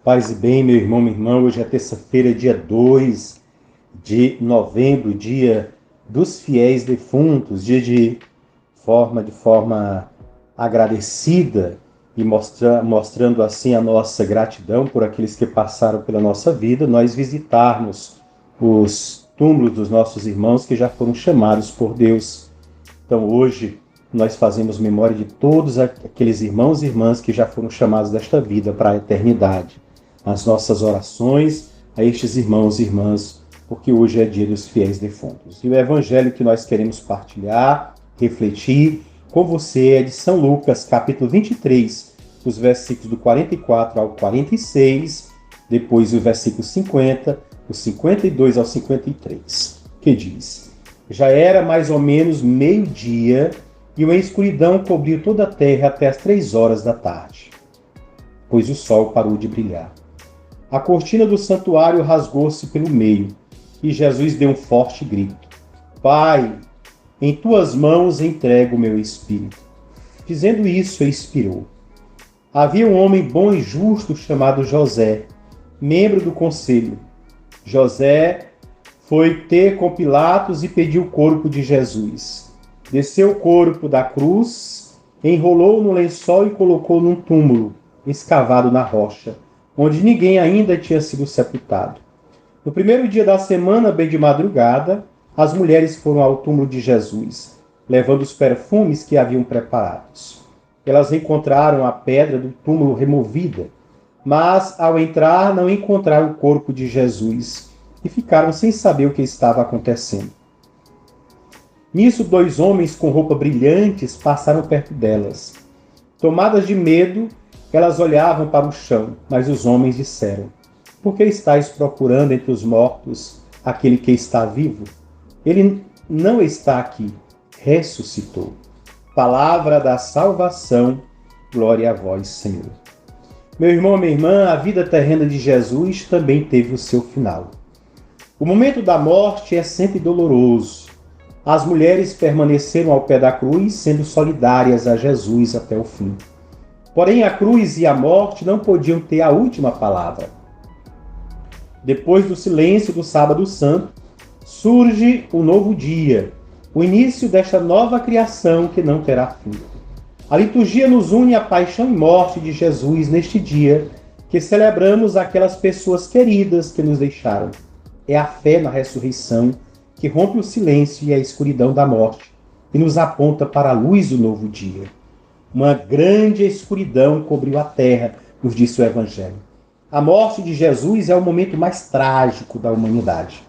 Paz e bem, meu irmão, minha irmã. Hoje é terça-feira, dia 2 de novembro, dia dos fiéis defuntos, dia de forma agradecida e mostrando assim a nossa gratidão por aqueles que passaram pela nossa vida, nós visitarmos os túmulos dos nossos irmãos que já foram chamados por Deus. Então hoje nós fazemos memória de todos aqueles irmãos e irmãs que já foram chamados desta vida para a eternidade. As nossas orações a estes irmãos e irmãs, porque hoje é dia dos fiéis defuntos. E o evangelho que nós queremos partilhar, refletir com você é de São Lucas, capítulo 23, os versículos do 44 ao 46, depois o versículo 50, do 52 ao 53, que diz: Já era mais ou menos meio-dia, e uma escuridão cobriu toda a terra até as 3 horas da tarde, pois o sol parou de brilhar. A cortina do santuário rasgou-se pelo meio, e Jesus deu um forte grito: Pai, em tuas mãos entrego o meu espírito. Dizendo isso, expirou. Havia um homem bom e justo chamado José, membro do conselho. José foi ter com Pilatos e pediu o corpo de Jesus. Desceu o corpo da cruz, enrolou no lençol e colocou num túmulo, escavado na rocha, onde ninguém ainda tinha sido sepultado. No primeiro dia da semana, bem de madrugada, as mulheres foram ao túmulo de Jesus, levando os perfumes que haviam preparados. Elas encontraram a pedra do túmulo removida, mas ao entrar não encontraram o corpo de Jesus e ficaram sem saber o que estava acontecendo. Nisso, 2 homens com roupas brilhantes passaram perto delas. Tomadas de medo, elas olhavam para o chão, mas os homens disseram: Por que estáis procurando entre os mortos aquele que está vivo? Ele não está aqui, ressuscitou. Palavra da salvação, glória a vós, Senhor. Meu irmão, minha irmã, a vida terrena de Jesus também teve o seu final. O momento da morte é sempre doloroso. As mulheres permaneceram ao pé da cruz, sendo solidárias a Jesus até o fim. Porém, a cruz e a morte não podiam ter a última palavra. Depois do silêncio do Sábado Santo, surge um novo dia, o início desta nova criação que não terá fim. A liturgia nos une à paixão e morte de Jesus neste dia, que celebramos aquelas pessoas queridas que nos deixaram. É a fé na ressurreição que rompe o silêncio e a escuridão da morte e nos aponta para a luz do novo dia. Uma grande escuridão cobriu a terra, nos disse o Evangelho. A morte de Jesus é o momento mais trágico da humanidade.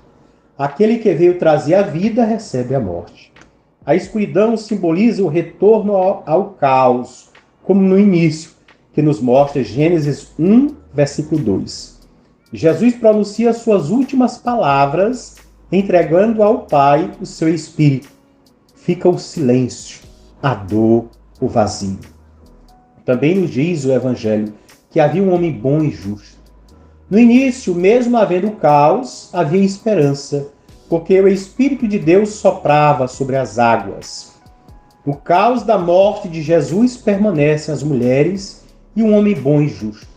Aquele que veio trazer a vida recebe a morte. A escuridão simboliza o retorno ao caos, como no início, que nos mostra Gênesis 1, versículo 2. Jesus pronuncia suas últimas palavras, entregando ao Pai o seu Espírito. Fica o silêncio, a dor, o vazio. Também nos diz o Evangelho que havia um homem bom e justo. No início, mesmo havendo caos, havia esperança, porque o Espírito de Deus soprava sobre as águas. No caos da morte de Jesus permanecem as mulheres e um homem bom e justo.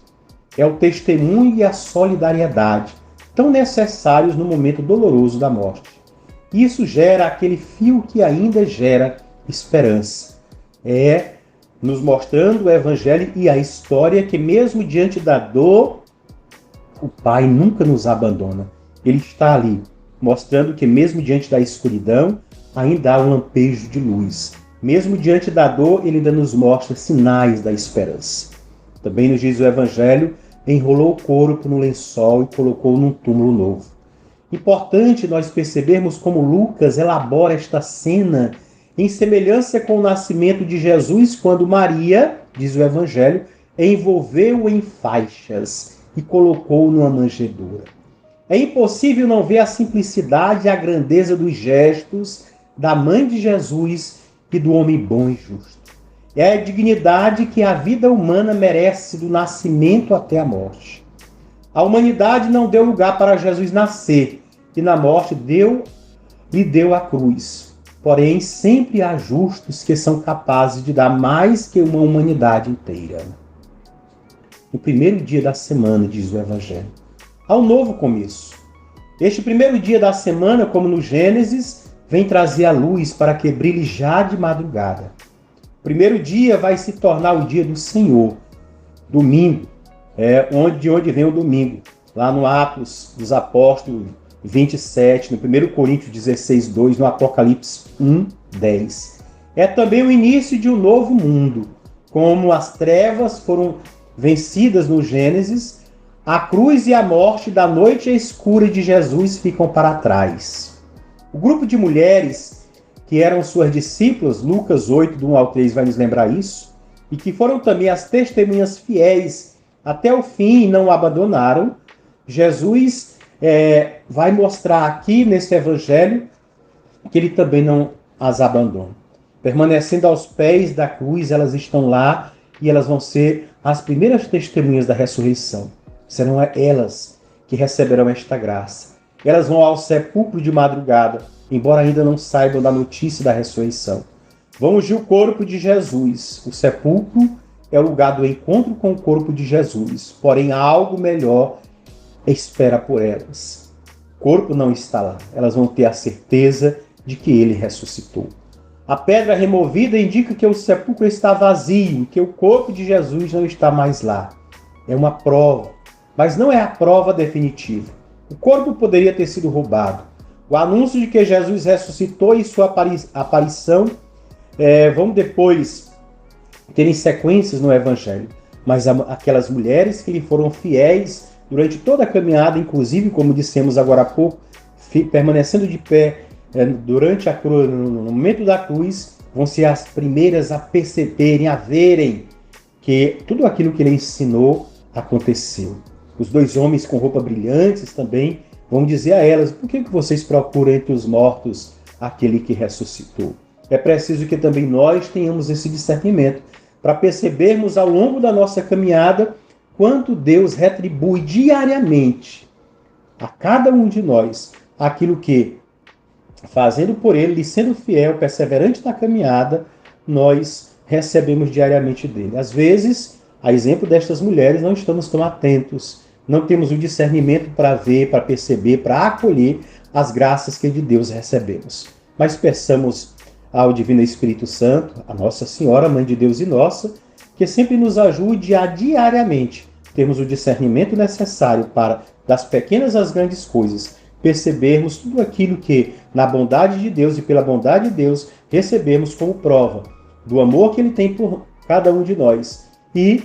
É o testemunho e a solidariedade, tão necessários no momento doloroso da morte. Isso gera aquele fio que ainda gera esperança. É nos mostrando o Evangelho e a história que mesmo diante da dor, o Pai nunca nos abandona. Ele está ali, mostrando que mesmo diante da escuridão, ainda há um lampejo de luz. Mesmo diante da dor, ele ainda nos mostra sinais da esperança. Também nos diz o Evangelho: enrolou o corpo no lençol e colocou num túmulo novo. Importante nós percebermos como Lucas elabora esta cena em semelhança com o nascimento de Jesus, quando Maria, diz o Evangelho, envolveu-o em faixas e colocou-o numa manjedoura. É impossível não ver a simplicidade e a grandeza dos gestos da mãe de Jesus e do homem bom e justo. É a dignidade que a vida humana merece do nascimento até a morte. A humanidade não deu lugar para Jesus nascer, e na morte lhe deu a cruz. Porém, sempre há justos que são capazes de dar mais que uma humanidade inteira. no primeiro dia da semana, diz o Evangelho. Há um novo começo. Este primeiro dia da semana, como no Gênesis, vem trazer a luz para que brilhe já de madrugada. O primeiro dia vai se tornar o dia do Senhor, domingo, de onde vem o domingo, lá no Atos dos Apóstolos 27, no 1 Coríntios 16, 2, no Apocalipse 1, 10. É também o início de um novo mundo. Como as trevas foram vencidas no Gênesis, a cruz e a morte da noite escura de Jesus ficam para trás. O grupo de mulheres que eram suas discípulas, Lucas 8, do 1 ao 3, vai nos lembrar isso, e que foram também as testemunhas fiéis até o fim e não o abandonaram, Jesus vai mostrar aqui nesse evangelho que ele também não as abandona. Permanecendo aos pés da cruz, elas estão lá e elas vão ser as primeiras testemunhas da ressurreição. Serão elas que receberão esta graça. Elas vão ao sepulcro de madrugada, embora ainda não saibam da notícia da ressurreição. Vão ungir o corpo de Jesus. O sepulcro é o lugar do encontro com o corpo de Jesus. Porém, algo melhor espera por elas. O corpo não está lá. Elas vão ter a certeza de que ele ressuscitou. A pedra removida indica que o sepulcro está vazio, que o corpo de Jesus não está mais lá. É uma prova, mas não é a prova definitiva. O corpo poderia ter sido roubado. O anúncio de que Jesus ressuscitou e sua aparição vão depois terem sequências no Evangelho. Mas aquelas mulheres que lhe foram fiéis durante toda a caminhada, inclusive, como dissemos agora há pouco, permanecendo de pé durante a cruz, no momento da cruz, vão ser as primeiras a perceberem, a verem que tudo aquilo que ele ensinou aconteceu. Os dois homens com roupas brilhantes também vão dizer a elas: por que vocês procuram entre os mortos aquele que ressuscitou? É preciso que também nós tenhamos esse discernimento para percebermos ao longo da nossa caminhada quanto Deus retribui diariamente a cada um de nós aquilo que, fazendo por ele, sendo fiel, perseverante na caminhada, nós recebemos diariamente dele. Às vezes, a exemplo destas mulheres, não estamos tão atentos, não temos o discernimento para ver, para perceber, para acolher as graças que de Deus recebemos. Mas peçamos ao Divino Espírito Santo, a Nossa Senhora, Mãe de Deus e nossa, que sempre nos ajude a diariamente termos o discernimento necessário para, das pequenas às grandes coisas, percebermos tudo aquilo que, na bondade de Deus e pela bondade de Deus, recebemos como prova do amor que ele tem por cada um de nós. E,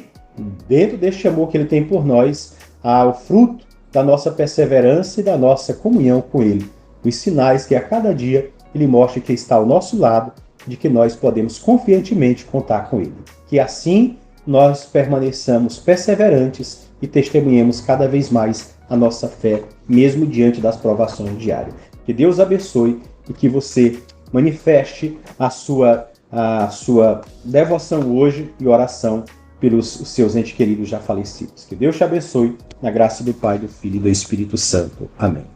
dentro deste amor que ele tem por nós, há o fruto da nossa perseverança e da nossa comunhão com ele. Os sinais que a cada dia ele mostra que está ao nosso lado, de que nós podemos confiantemente contar com ele. Que assim nós permaneçamos perseverantes e testemunhemos cada vez mais a nossa fé, mesmo diante das provações diárias. Que Deus abençoe e que você manifeste a sua devoção hoje e oração pelos seus entes queridos já falecidos. Que Deus te abençoe, na graça do Pai, do Filho e do Espírito Santo. Amém.